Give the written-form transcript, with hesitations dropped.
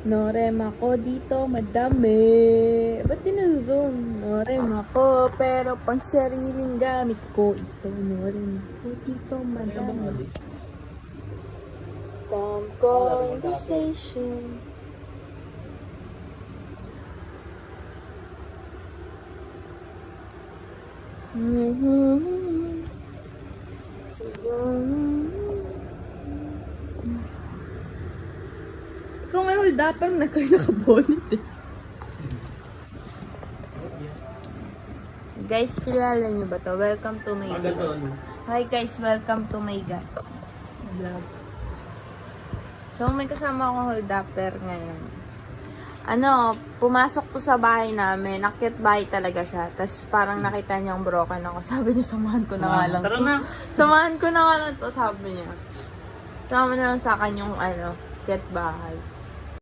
Norem ako dito, madami. Ba't tinazone? Norem ako, pero pang sariling gamit ko ito. Norem ako dito, madami. Dumb conversation. Ikaw nga hold up, parang naka-bonnet eh. Guys, kilala nyo ba to? Welcome to my vlog. Hi guys, welcome to my vlog. So, may kasama akong hold upper ngayon. Pumasok to sa bahay namin. Nakit bahay talaga siya. Tapos parang nakita niya yung broken ako. Sabi niya, samahan ko na nga lang to. Samahan ko na nga lang to, sabi niya. Sama na lang sa akin yung kit bahay.